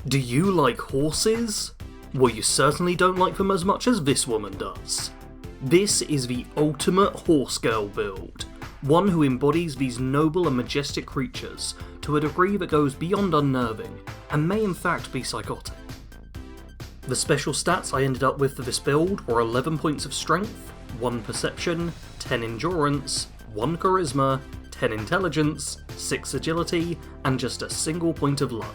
Do you like horses? Well, you certainly don't like them as much as this woman does. This is the ultimate horse girl build, one who embodies these noble and majestic creatures to a degree that goes beyond unnerving, and may in fact be psychotic. The special stats I ended up with for this build were 11 points of strength, 1 perception, 10 endurance, 1 charisma, 10 intelligence, 6 agility, and just a single point of luck.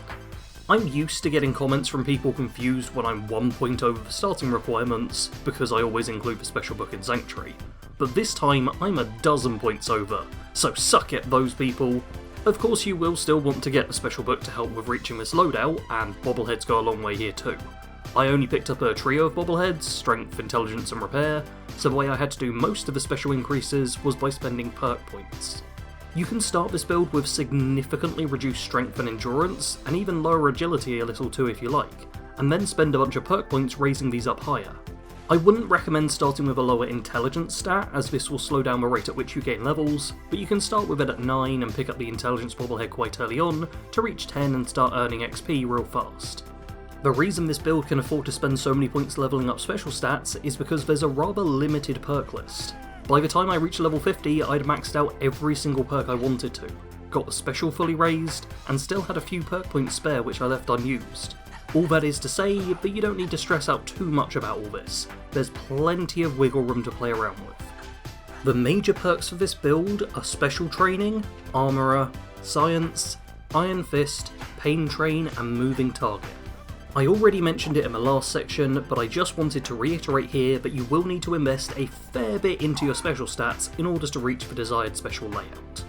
I'm used to getting comments from people confused when I'm 1 point over the starting requirements, because I always include the special book in Sanctuary, but this time I'm a dozen points over, so suck it those people. Of course you will still want to get the special book to help with reaching this loadout, and bobbleheads go a long way here too. I only picked up a trio of bobbleheads, strength, intelligence and repair, so the way I had to do most of the special increases was by spending perk points. You can start this build with significantly reduced strength and endurance, and even lower agility a little too if you like, and then spend a bunch of perk points raising these up higher. I wouldn't recommend starting with a lower intelligence stat, as this will slow down the rate at which you gain levels, but you can start with it at 9 and pick up the intelligence bobblehead quite early on, to reach 10 and start earning XP real fast. The reason this build can afford to spend so many points leveling up special stats is because there's a rather limited perk list. By the time I reached level 50, I'd maxed out every single perk I wanted to, got the special fully raised, and still had a few perk points spare which I left unused. All that is to say that you don't need to stress out too much about all this, there's plenty of wiggle room to play around with. The major perks for this build are Special Training, Armourer, Science, Iron Fist, Pain Train, and Moving Target. I already mentioned it in the last section, but I just wanted to reiterate here that you will need to invest a fair bit into your special stats in order to reach the desired special layout.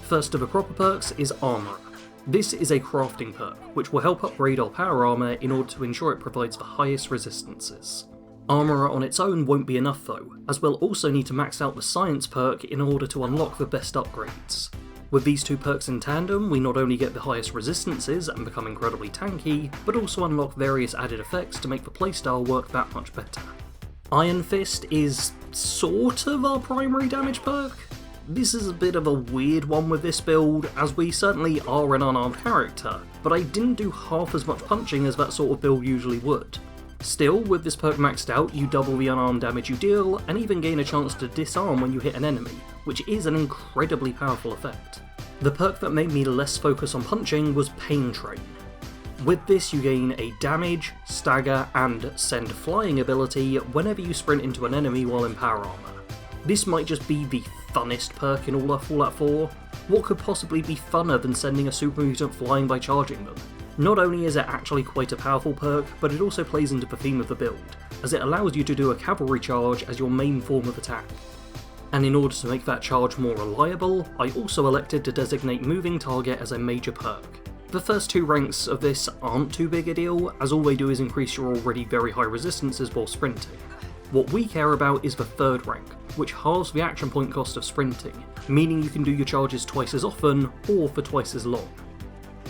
First of the proper perks is Armourer. This is a crafting perk, which will help upgrade our power armour in order to ensure it provides the highest resistances. Armourer on its own won't be enough though, as we'll also need to max out the Science perk in order to unlock the best upgrades. With these two perks in tandem, we not only get the highest resistances and become incredibly tanky, but also unlock various added effects to make the playstyle work that much better. Iron Fist is sort of our primary damage perk. This is a bit of a weird one with this build, as we certainly are an unarmed character, but I didn't do half as much punching as that sort of build usually would. Still, with this perk maxed out, you double the unarmed damage you deal, and even gain a chance to disarm when you hit an enemy, which is an incredibly powerful effect. The perk that made me less focus on punching was Pain Train. With this you gain a damage, stagger, and send flying ability whenever you sprint into an enemy while in power armor. This might just be the funnest perk in all of Fallout 4. What could possibly be funner than sending a super mutant flying by charging them? Not only is it actually quite a powerful perk, but it also plays into the theme of the build, as it allows you to do a cavalry charge as your main form of attack. And in order to make that charge more reliable, I also elected to designate Moving Target as a major perk. The first two ranks of this aren't too big a deal, as all they do is increase your already very high resistances while sprinting. What we care about is the third rank, which halves the action point cost of sprinting, meaning you can do your charges twice as often, or for twice as long.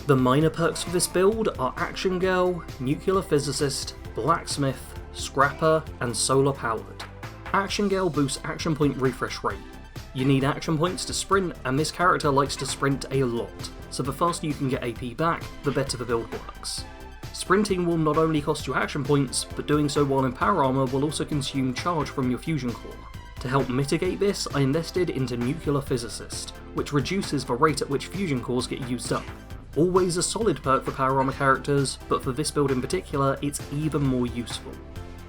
The minor perks for this build are Action Girl, Nuclear Physicist, Blacksmith, Scrapper, and Solar Powered. Action Girl boosts action point refresh rate. You need action points to sprint, and this character likes to sprint a lot, so the faster you can get AP back, the better the build works. Sprinting will not only cost you action points, but doing so while in power armor will also consume charge from your fusion core. To help mitigate this, I invested into Nuclear Physicist, which reduces the rate at which fusion cores get used up. Always a solid perk for power armor characters, but for this build in particular, it's even more useful.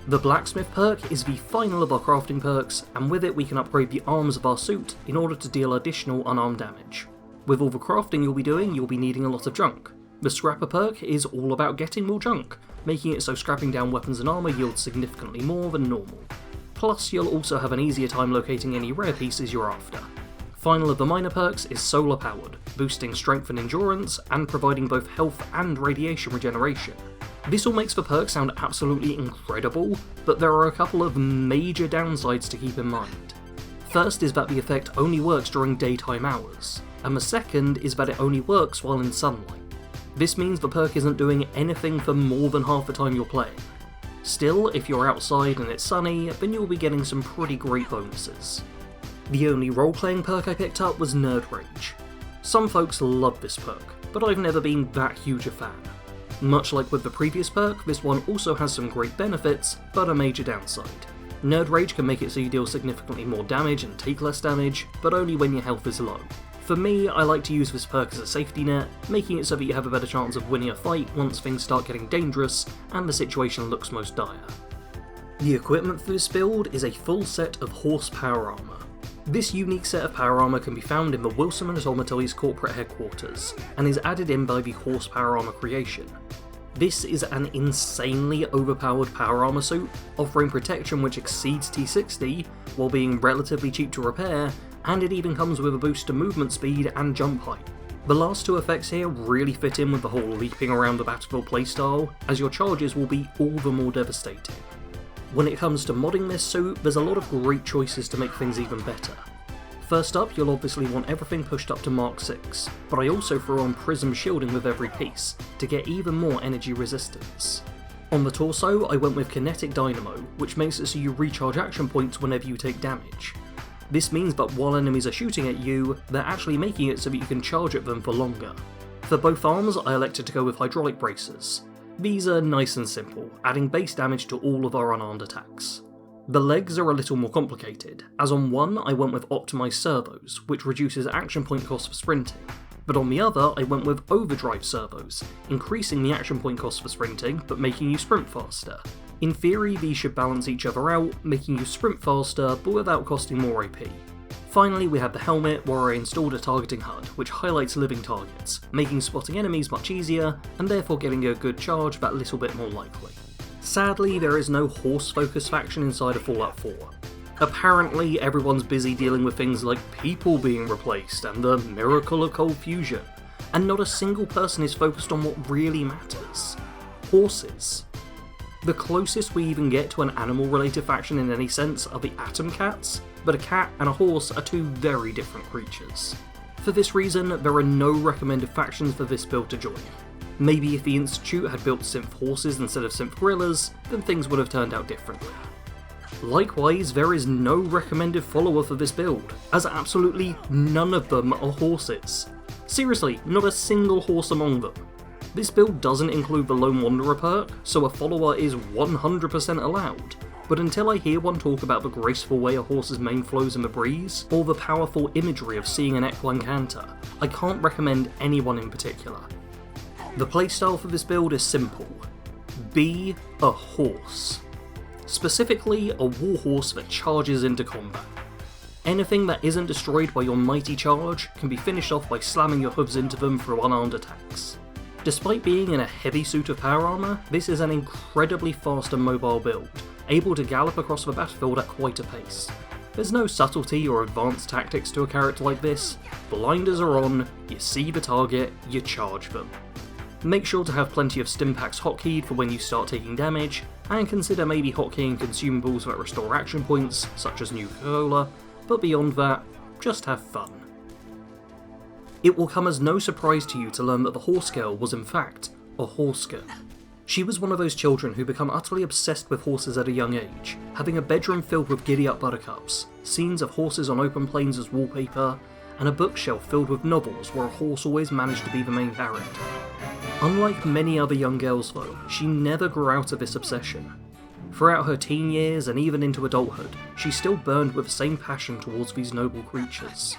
The Blacksmith perk is the final of our crafting perks, and with it we can upgrade the arms of our suit in order to deal additional unarmed damage. With all the crafting you'll be doing, you'll be needing a lot of junk. The Scrapper perk is all about getting more junk, making it so scrapping down weapons and armour yields significantly more than normal. Plus, you'll also have an easier time locating any rare pieces you're after. Final of the minor perks is Solar Powered, boosting strength and endurance, and providing both health and radiation regeneration. This all makes the perk sound absolutely incredible, but there are a couple of major downsides to keep in mind. First is that the effect only works during daytime hours, and the second is that it only works while in sunlight. This means the perk isn't doing anything for more than half the time you're playing. Still, if you're outside and it's sunny, then you'll be getting some pretty great bonuses. The only role-playing perk I picked up was Nerd Rage. Some folks love this perk, but I've never been that huge a fan. Much like with the previous perk, this one also has some great benefits, but a major downside. Nerd Rage can make it so you deal significantly more damage and take less damage, but only when your health is low. For me, I like to use this perk as a safety net, making it so that you have a better chance of winning a fight once things start getting dangerous and the situation looks most dire. The equipment for this build is a full set of horse power armor. This unique set of power armor can be found in the Wilson and Automatoy's corporate headquarters, and is added in by the Horsepower Armor creation. This is an insanely overpowered power armor suit, offering protection which exceeds T60, while being relatively cheap to repair, and it even comes with a boost to movement speed and jump height. The last two effects here really fit in with the whole leaping around the battlefield playstyle, as your charges will be all the more devastating. When it comes to modding this suit, there's a lot of great choices to make things even better. First up, you'll obviously want everything pushed up to Mark 6, but I also threw on Prism shielding with every piece, to get even more energy resistance. On the torso, I went with Kinetic Dynamo, which makes it so you recharge action points whenever you take damage. This means that while enemies are shooting at you, they're actually making it so that you can charge at them for longer. For both arms, I elected to go with Hydraulic Bracers. These are nice and simple, adding base damage to all of our unarmed attacks. The legs are a little more complicated, as on one I went with Optimized Servos, which reduces action point cost for sprinting, but on the other I went with Overdrive Servos, increasing the action point cost for sprinting but making you sprint faster. In theory, these should balance each other out, making you sprint faster but without costing more AP. Finally, we have the helmet, where I installed a targeting HUD, which highlights living targets, making spotting enemies much easier, and therefore getting a good charge that little bit more likely. Sadly, there is no horse-focused faction inside of Fallout 4. Apparently, everyone's busy dealing with things like people being replaced and the miracle of cold fusion, and not a single person is focused on what really matters: horses. The closest we even get to an animal-related faction in any sense are the Atom Cats, but a cat and a horse are two very different creatures. For this reason, there are no recommended factions for this build to join. Maybe if the Institute had built synth horses instead of synth gorillas, then things would have turned out differently. Likewise, there is no recommended follower for this build, as absolutely none of them are horses. Seriously, not a single horse among them. This build doesn't include the Lone Wanderer perk, so a follower is 100% allowed, but until I hear one talk about the graceful way a horse's mane flows in the breeze, or the powerful imagery of seeing an equine canter, I can't recommend anyone in particular. The playstyle for this build is simple: be a horse. Specifically, a warhorse that charges into combat. Anything that isn't destroyed by your mighty charge can be finished off by slamming your hooves into them through unarmed attacks. Despite being in a heavy suit of power armor, this is an incredibly fast and mobile build, able to gallop across the battlefield at quite a pace. There's no subtlety or advanced tactics to a character like this. Blinders are on, you see the target, you charge them. Make sure to have plenty of Stimpaks hotkeyed for when you start taking damage, and consider maybe hotkeying consumables that restore action points, such as Nuka-Cola, but beyond that, just have fun. It will come as no surprise to you to learn that the horse girl was in fact a horse girl. She was one of those children who become utterly obsessed with horses at a young age, having a bedroom filled with giddy-up buttercups, scenes of horses on open plains as wallpaper, and a bookshelf filled with novels where a horse always managed to be the main character. Unlike many other young girls though, she never grew out of this obsession. Throughout her teen years and even into adulthood, she still burned with the same passion towards these noble creatures.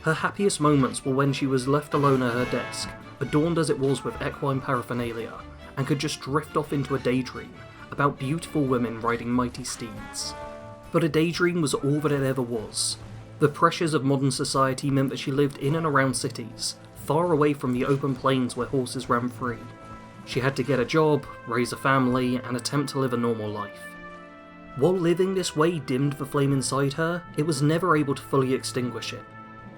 Her happiest moments were when she was left alone at her desk, adorned as it was with equine paraphernalia, and could just drift off into a daydream about beautiful women riding mighty steeds. But a daydream was all that it ever was. The pressures of modern society meant that she lived in and around cities, far away from the open plains where horses ran free. She had to get a job, raise a family, and attempt to live a normal life. While living this way dimmed the flame inside her, it was never able to fully extinguish it.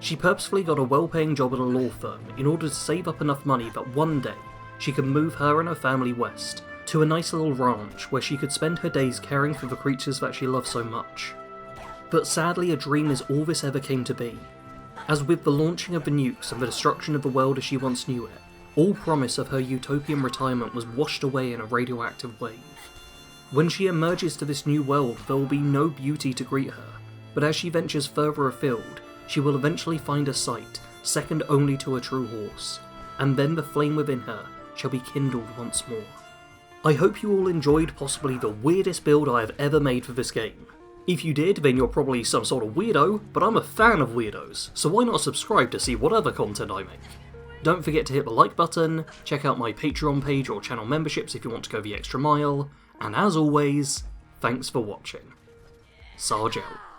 She purposefully got a well-paying job at a law firm in order to save up enough money that one day she could move her and her family west, to a nice little ranch where she could spend her days caring for the creatures that she loved so much. But sadly, a dream is all this ever came to be. As with the launching of the nukes and the destruction of the world as she once knew it, all promise of her utopian retirement was washed away in a radioactive wave. When she emerges to this new world, there will be no beauty to greet her, but as she ventures further afield, she will eventually find a sight, second only to a true horse, and then the flame within her shall be kindled once more. I hope you all enjoyed possibly the weirdest build I have ever made for this game. If you did, then you're probably some sort of weirdo, but I'm a fan of weirdos, so why not subscribe to see what other content I make? Don't forget to hit the like button, check out my Patreon page or channel memberships if you want to go the extra mile, and as always, thanks for watching. Sarge out.